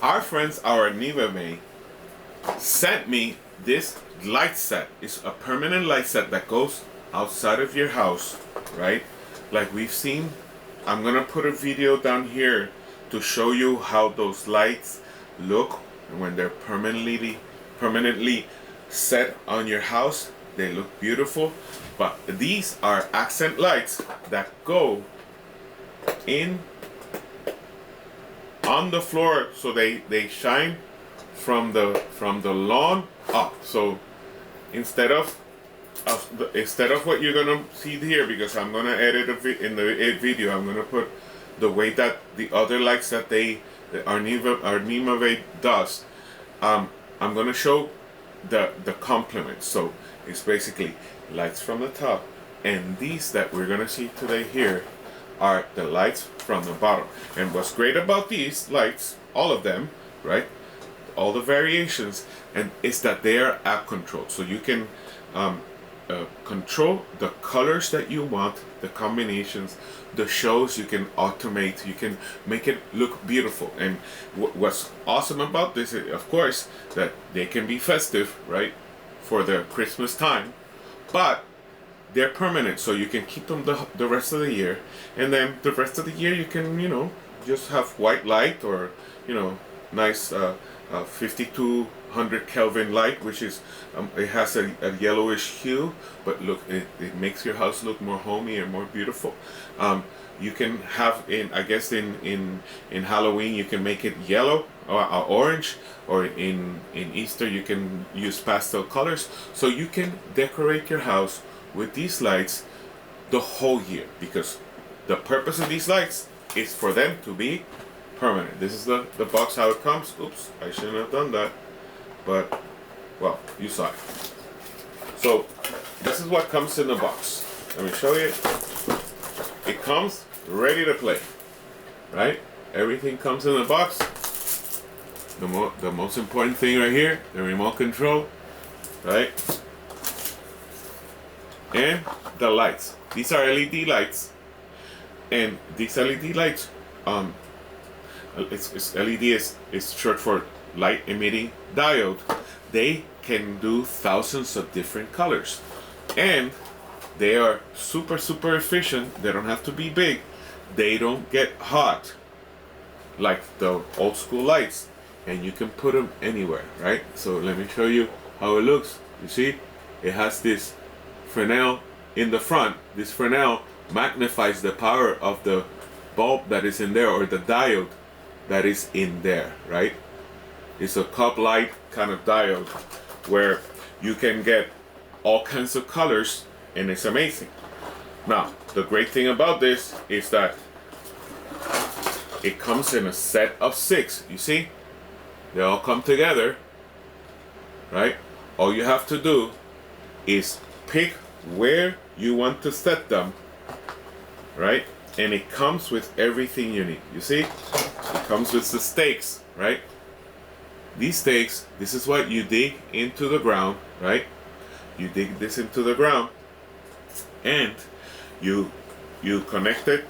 our friends, our Nive sent me this light set. It's a permanent light set that goes outside of your house, right? Like we've seen. I'm gonna put a video down here to show you how those lights look when they're permanently set on your house. They look beautiful. But these are accent lights that go in on the floor, so they shine from the lawn up. So instead of what you're gonna see here, because I'm gonna edit in the video, I'm gonna put the way that the other lights that our Nimave does. I'm gonna show the complement. So it's basically lights from the top, and these that we're gonna see today here are the lights from the bottom. And what's great about these lights, all of them, right, all the variations, and is that they are app controlled, so you can control the colors that you want, the combinations, the shows. You can automate, you can make it look beautiful. And what's awesome about this is, of course, that they can be festive, right, for the Christmas time, but they're permanent, so you can keep them the rest of the year. And then the rest of the year you can, just have white light, or nice 5200 Kelvin light, which is it has a yellowish hue, but look, it makes your house look more homey and more beautiful. You can have in Halloween you can make it yellow or orange, or in Easter you can use pastel colors, so you can decorate your house with these lights the whole year, because the purpose of these lights is for them to be permanent. This is the box, how it comes. Oops, I shouldn't have done that, but well, you saw it. So this is what comes in the box. Let me show you. It comes ready to play, right? Everything comes in the box. The most important thing right here, the remote control, right? And the lights. These are LED lights, and these LED lights, it's LED is short for light emitting diode. They can do thousands of different colors, and they are super efficient. They don't have to be big. They don't get hot like the old school lights, and you can put them anywhere, right? So let me show you how it looks. You see, it has this Fresnel in the front. This Fresnel magnifies the power of the bulb that is in there, or the diode that is in there, right? It's a cup light kind of diode where you can get all kinds of colors, and it's amazing. Now, the great thing about this is that it comes in a set of 6. You see? They all come together, right? All you have to do is pick where you want to set them, right? And it comes with everything you need. You see? It comes with the stakes, right? These stakes, this is what you dig into the ground, right? You dig this into the ground, and you connect it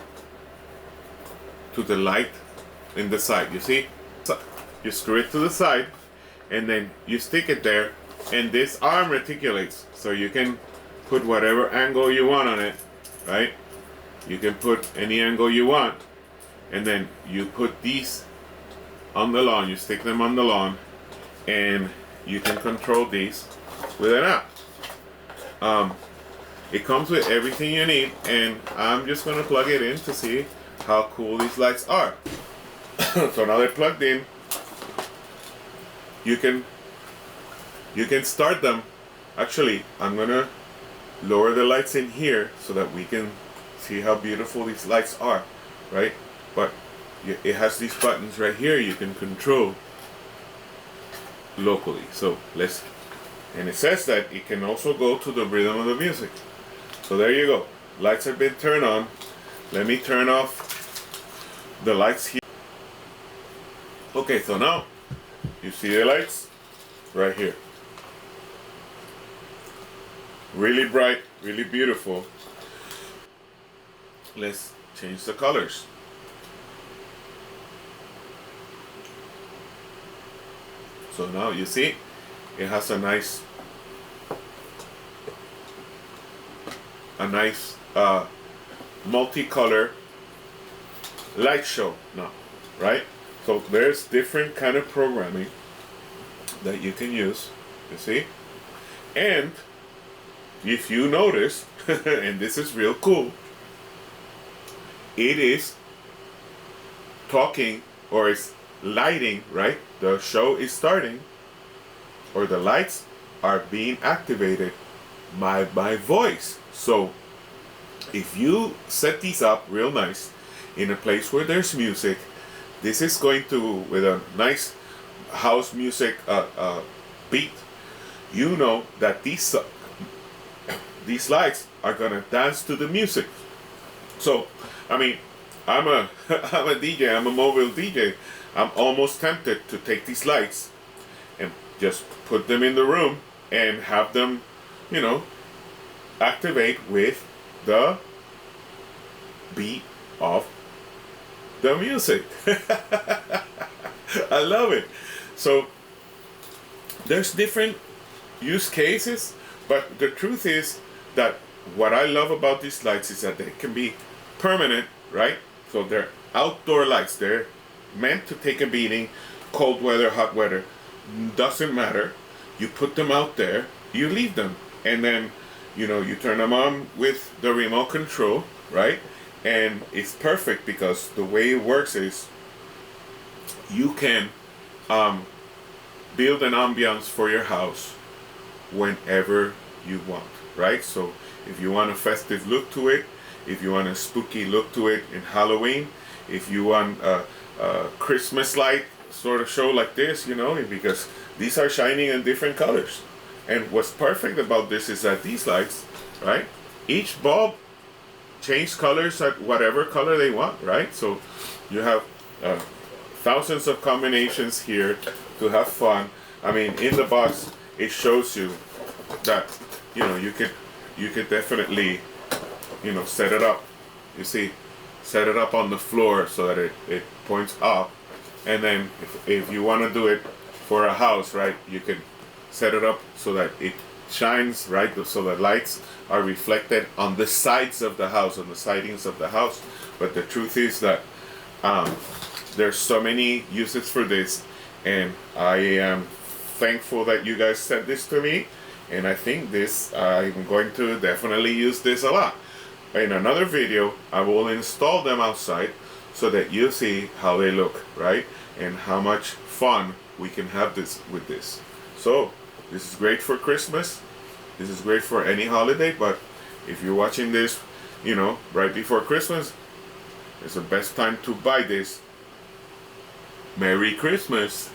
to the light in the side. You see? So you screw it to the side, and then you stick it there, and this arm reticulates, so you can put whatever angle you want on it, right? You can put any angle you want, and then you put these on the lawn. You stick them on the lawn, and you can control these with an app. It comes with everything you need, and I'm just gonna plug it in to see how cool these lights are. So now they're plugged in. You can start them. Actually, I'm gonna lower the lights in here so that we can see how beautiful these lights are, right? But it has these buttons right here you can control locally. So and it says that it can also go to the rhythm of the music. So there you go. Lights have been turned on. Let me turn off the lights here. Okay, so now you see the lights right here. Really bright, really beautiful. Let's change the colors. So now you see it has a nice multicolor light show now, right? So there's different kind of programming that you can use, you see. And if you notice, and this is real cool, it is talking, or it's lighting, right? The show is starting, or the lights are being activated by my voice. So if you set these up real nice in a place where there's music, this is going to, with a nice house music beat, you know that these lights are gonna dance to the music. So, I mean, I'm a I'm a DJ. I'm a mobile DJ. I'm almost tempted to take these lights and just put them in the room and have them, you know, activate with the beat of the music. I love it. So there's different use cases, but the truth is that what I love about these lights is that they can be permanent, right? So they're outdoor lights. They're meant to take a beating, cold weather, hot weather, doesn't matter. You put them out there, you leave them, and then, you know, you turn them on with the remote control, right? And it's perfect because the way it works is you can build an ambiance for your house whenever you want, right? So if you want a festive look to it, if you want a spooky look to it in Halloween, if you want a Christmas light sort of show like this, you know, because these are shining in different colors. And what's perfect about this is that these lights, right, each bulb change colors at whatever color they want, right? So you have thousands of combinations here to have fun. I mean, in the box it shows you that, you know, you could definitely, you know, set it up. You see, set it up on the floor so that it points up, and then if you want to do it for a house, right, you can set it up so that it shines, right, so the lights are reflected on the sides of the house, on the sidings of the house. But the truth is that there's so many uses for this, and I am thankful that you guys sent this to me, and I think this, I'm going to definitely use this a lot. In another video, I will install them outside so that you see how they look, right, and how much fun we can have this with this. So this is great for Christmas. This is great for any holiday, but if you're watching this, you know, right before Christmas, it's the best time to buy this. Merry Christmas.